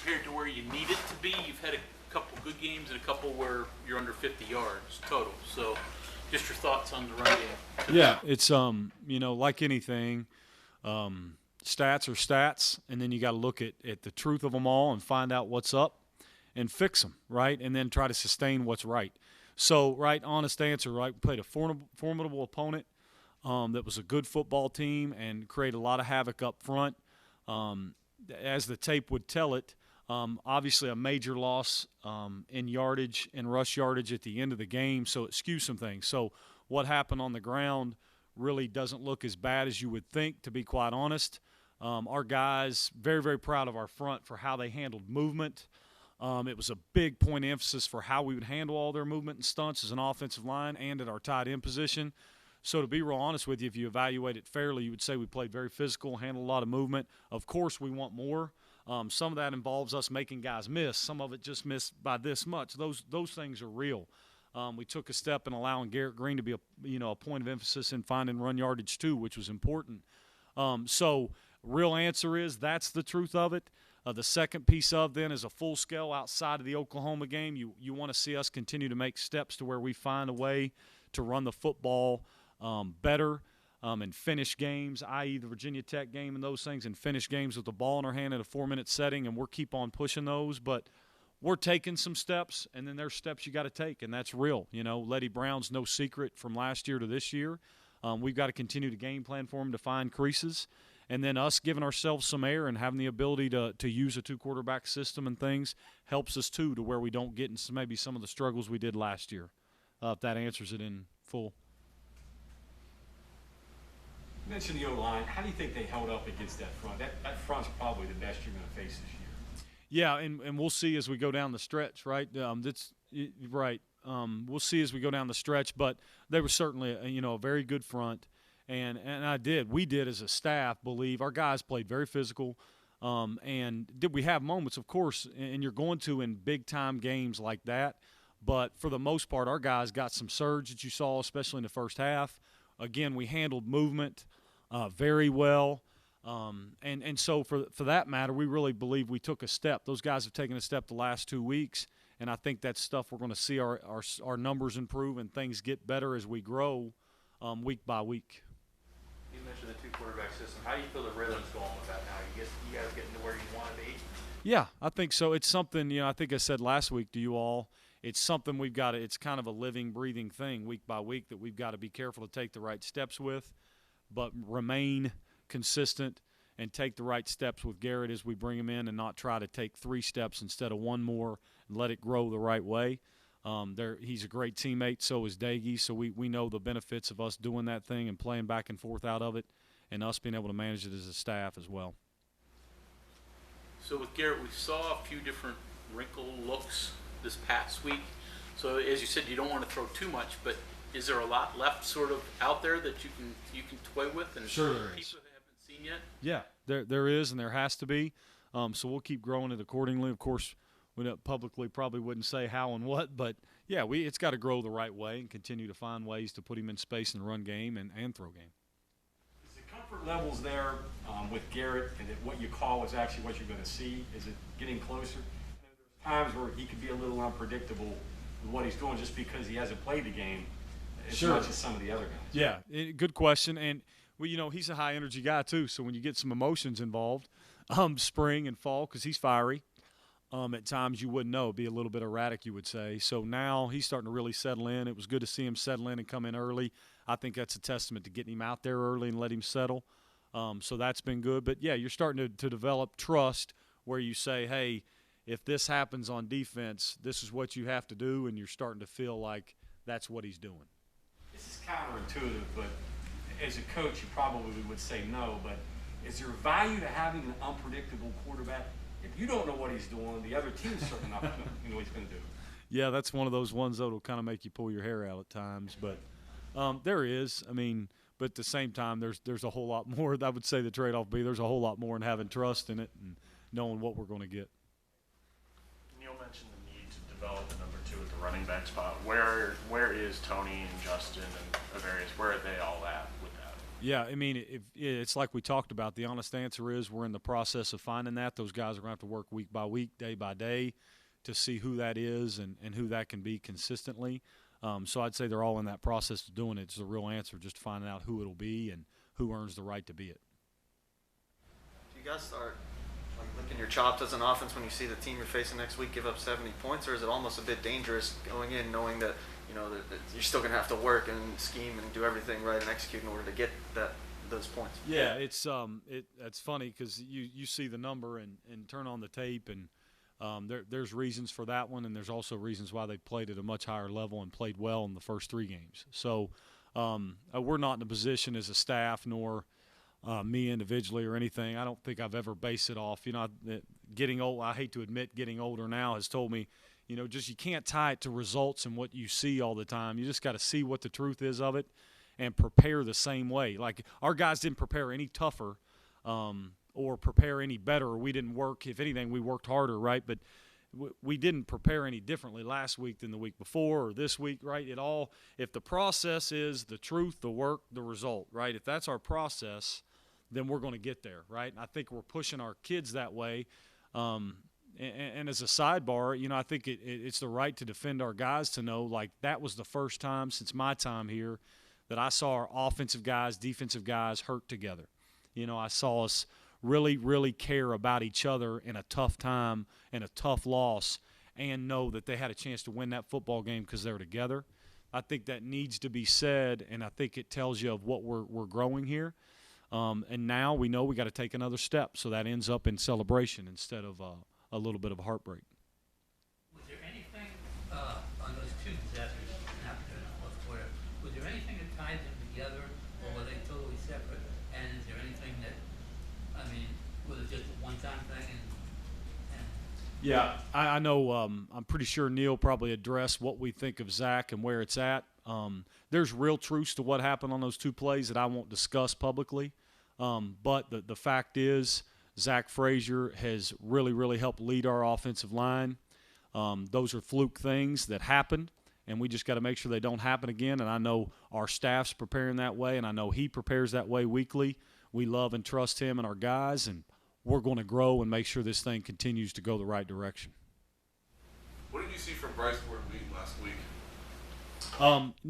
compared to where you need it to be? You've had a couple good games and a couple where you're under 50 yards total. So just your thoughts on the run game. Yeah, it's like anything, stats are stats, and then you got to look at the truth of them all and find out what's up and fix them, right? And then try to sustain what's right. So, right, honest answer, right? We played a formidable opponent that was a good football team and created a lot of havoc up front. As the tape would tell it, obviously a major loss in yardage and rush yardage at the end of the game, so it skews some things. So what happened on the ground really doesn't look as bad as you would think, to be quite honest. Our guys, very, very proud of our front for how they handled movement. It was a big point of emphasis for how we would handle all their movement and stunts as an offensive line and at our tight end position. So to be real honest with you, if you evaluate it fairly, you would say we played very physical, handled a lot of movement. Of course, we want more. Some of that involves us making guys miss. Some of it just missed by this much. Those things are real. We took a step in allowing Garrett Green to be a point of emphasis in finding run yardage too, which was important. So real answer is that's the truth of it. The second piece of then is a full scale outside of the Oklahoma game. You want to see us continue to make steps to where we find a way to run the football better and finish games, i.e. the Virginia Tech game and those things, and finish games with the ball in our hand in a 4-minute setting, and we'll keep on pushing those. But we're taking some steps, and then there's steps you got to take, and that's real. Letty Brown's no secret from last year to this year. We've got to continue to game plan for him to find creases, and then us giving ourselves some air and having the ability to use a two-quarterback system and things helps us too, to where we don't get into maybe some of the struggles we did last year, if that answers it in full. You mentioned the O-line. How do you think they held up against that front? That front's probably the best you're going to face this year. Yeah, and we'll see as we go down the stretch, right? Right. We'll see as we go down the stretch, but they were certainly a very good front, and we did as a staff believe our guys played very physical, and did we have moments, of course, and you're going to in big time games like that, but for the most part, our guys got some surge that you saw, especially in the first half. Again, we handled movement very well. And so for that matter, we really believe we took a step. Those guys have taken a step the last 2 weeks, and I think that's stuff we're going to see our numbers improve and things get better as we grow week by week. You mentioned the two-quarterback system. How do you feel the rhythm's going with that now? You guys getting to where you want to be? Yeah, I think so. It's something, I think I said last week to you all, it's something we've got to – it's kind of a living, breathing thing week by week that we've got to be careful to take the right steps with, but remain consistent and take the right steps with Gerad as we bring him in, and not try to take 3 steps instead of 1 more and let it grow the right way. He's a great teammate, so is Daggy, so we know the benefits of us doing that thing and playing back and forth out of it, and us being able to manage it as a staff as well. So with Gerad, we saw a few different wrinkle looks this past week. So as you said, you don't want to throw too much, but is there a lot left sort of out there that you can toy with? And sure there is. People that haven't seen yet? Yeah, there is, and there has to be. So we'll keep growing it accordingly. Of course, we publicly probably wouldn't say how and what, but yeah, it's got to grow the right way and continue to find ways to put him in space in the run game and throw game. Is the comfort levels there with Gerad, and that what you call is actually what you're going to see? Is it getting closer? There's times where he could be a little unpredictable with what he's doing just because he hasn't played the game as much as some of the other guys. Yeah, good question. And well, he's a high energy guy too. So when you get some emotions involved, spring and fall, because he's fiery. At times you wouldn't know. It'd be a little bit erratic, you would say. So now he's starting to really settle in. It was good to see him settle in and come in early. I think that's a testament to getting him out there early and let him settle. So that's been good. But, yeah, you're starting to develop trust where you say, hey, if this happens on defense, this is what you have to do, and you're starting to feel like that's what he's doing. This is counterintuitive, but as a coach you probably would say no, but is there value to having an unpredictable quarterback? If you don't know what he's doing, the other team's certainly not going to know what he's going to do. Yeah, that's one of those ones that will kind of make you pull your hair out at times. But there is. I mean, but at the same time, there's a whole lot more. I would say the trade-off would be there's a whole lot more in having trust in it and knowing what we're going to get. Neil mentioned the need to develop a number 2 at the running back spot. Where is Tony and Justin and Avarius? Where are they all at with that? Yeah, I mean, it's like we talked about. The honest answer is we're in the process of finding that. Those guys are going to have to work week by week, day by day, to see who that is and who that can be consistently. So I'd say they're all in that process of doing it. It's the real answer, just finding out who it'll be and who earns the right to be it. Do you guys start like licking your chops as an offense when you see the team you're facing next week give up 70 points, or is it almost a bit dangerous going in knowing that that you're still going to have to work and scheme and do everything right and execute in order to get those points? Yeah, it's funny because you see the number and turn on the tape and there's reasons for that one, and there's also reasons why they played at a much higher level and played well in the first 3 games. So we're not in a position as a staff nor me individually or anything. I don't think I've ever based it off. Getting old, I hate to admit getting older now has told me, just you can't tie it to results and what you see all the time. You just got to see what the truth is of it and prepare the same way. Like our guys didn't prepare any tougher or prepare any better. Or we didn't work. If anything, we worked harder, right? But we didn't prepare any differently last week than the week before or this week, right? If the process is the truth, the work, the result, right? If that's our process, then we're going to get there, right? And I think we're pushing our kids that way. And as a sidebar, I think it's the right to defend our guys to know, like, that was the first time since my time here that I saw our offensive guys, defensive guys hurt together. I saw us really, really care about each other in a tough time and a tough loss and know that they had a chance to win that football game because they're together. I think that needs to be said, and I think it tells you of what we're growing here. And now we know we got to take another step, so that ends up in celebration instead of a little bit of heartbreak. Was there anything on those 2 disasters after the fourth quarter? Was there anything that tied them together, or were they totally separate? And is there anything that, was it just a one-time thing? Yeah, I know. I'm pretty sure Neil probably addressed what we think of Zach and where it's at. There's real truths to what happened on those 2 plays that I won't discuss publicly. But the fact is, Zach Frazier has really, really helped lead our offensive line. Those are fluke things that happened, and we just got to make sure they don't happen again. And I know our staff's preparing that way, and I know he prepares that way weekly. We love and trust him and our guys, and we're going to grow and make sure this thing continues to go the right direction. What did you see from Bryce Wheaton last week?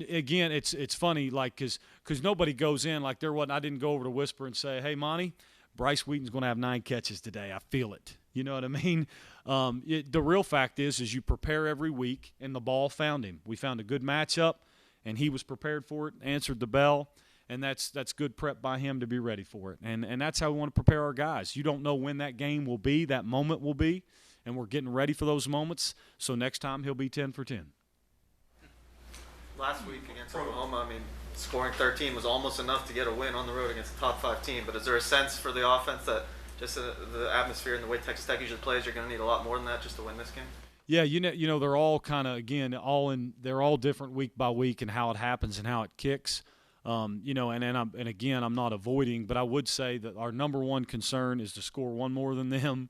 Again, it's funny, like, because nobody goes in like there wasn't. I didn't go over to Whisper and say, "Hey, Monty, Bryce Wheaton's going to have 9 catches today. I feel it." You know what I mean? The real fact is you prepare every week, and the ball found him. We found a good matchup, and he was prepared for it, answered the bell, and that's good prep by him to be ready for it. And that's how we want to prepare our guys. You don't know when that game will be, that moment will be, and we're getting ready for those moments. So next time he'll be 10 for 10. Last week against Oklahoma, scoring 13 was almost enough to get a win on the road against a top 5 team. But is there a sense for the offense that just the atmosphere and the way Texas Tech usually plays, you're going to need a lot more than that just to win this game? Yeah, they're all kind of, again, they're all different week by week and how it happens and how it kicks. And again, I'm not avoiding, but I would say that our number one concern is to score 1 more than them.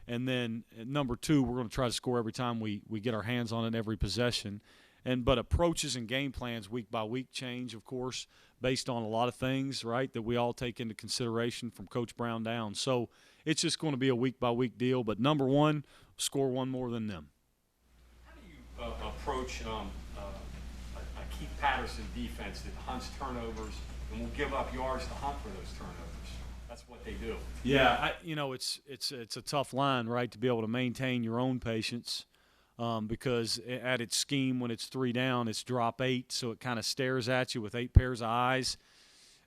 And then number 2, we're going to try to score every time we get our hands on it, every possession. But approaches and game plans week by week change, of course, based on a lot of things, right, that we all take into consideration from Coach Brown down. So it's just going to be a week by week deal. But number 1, score 1 more than them. How do you approach a Keith Patterson defense that hunts turnovers and will give up yards to hunt for those turnovers? That's what they do. Yeah, it's a tough line, right, to be able to maintain your own patience. Because at its scheme, when it's 3 down, it's drop 8, so it kind of stares at you with 8 pairs of eyes.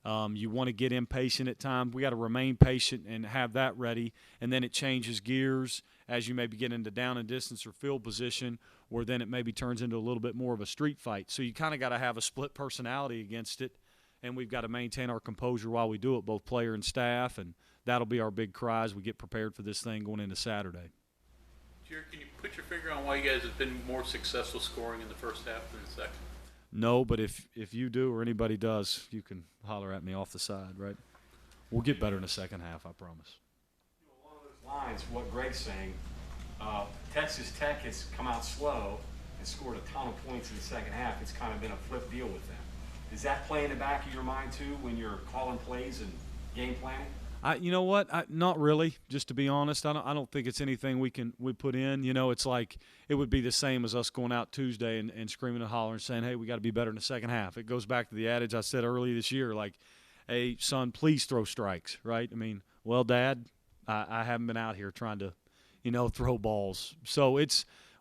You want to get impatient at times. We got to remain patient and have that ready, and then it changes gears as you maybe get into down and distance or field position, where then it maybe turns into a little bit more of a street fight. So you kind of got to have a split personality against it, and we've got to maintain our composure while we do it, both player and staff, and that'll be our big cry as we get prepared for this thing going into Saturday. Gerad, can you put your finger on why you guys have been more successful scoring in the first half than the second? No, but if you do or anybody does, you can holler at me off the side, right? We'll get better in the second half, I promise. Along those lines, what Greg's saying, Texas Tech has come out slow and scored a ton of points in the second half. It's kind of been a flip deal with them. Does that play in the back of your mind too when you're calling plays and game planning? You know what? Not really. Just to be honest, I don't think it's anything we put in. You know, it's like it would be the same as us going out Tuesday and screaming and hollering, saying, "Hey, we got to be better in the second half." It goes back to the adage I said earlier this year, like, "Hey, son, please throw strikes." Right? I mean, well, Dad, I haven't been out here trying to, throw balls. So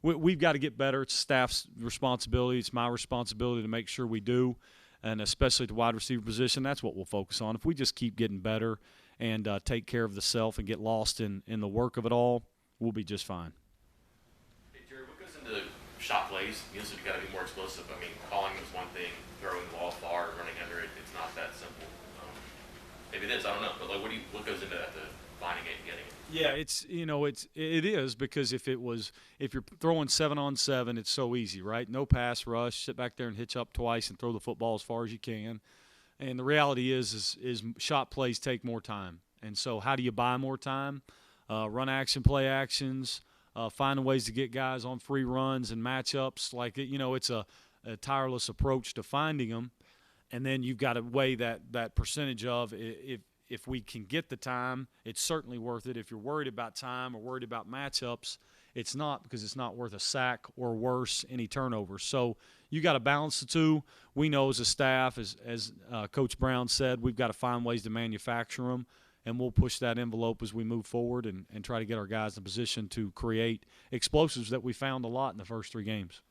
we've got to get better. It's staff's responsibility. It's my responsibility to make sure we do, and especially at the wide receiver position. That's what we'll focus on. If we just keep getting better and take care of the self and get lost in the work of it all, we'll be just fine. Hey, Jerry, what goes into shot plays? You said you got to be more explosive. I mean, calling is one thing, throwing the ball far, running under it, it's not that simple. Maybe it is, I don't know. But like, what goes into that, to finding it and getting it? Yeah, it is, because if you're throwing 7-on-7, it's so easy, right? No pass rush, sit back there and hitch up twice and throw the football as far as you can. And the reality is shot plays take more time. And so how do you buy more time? Run action, play actions, finding ways to get guys on free runs and matchups. Like, it's a tireless approach to finding them. And then you've got to weigh that percentage of, if we can get the time, it's certainly worth it. If you're worried about time or worried about matchups, it's not, because it's not worth a sack or worse, any turnovers. So you got to balance the two. We know as a staff, as Coach Brown said, we've got to find ways to manufacture them, and we'll push that envelope as we move forward and try to get our guys in a position to create explosives that we found a lot in the first 3 games.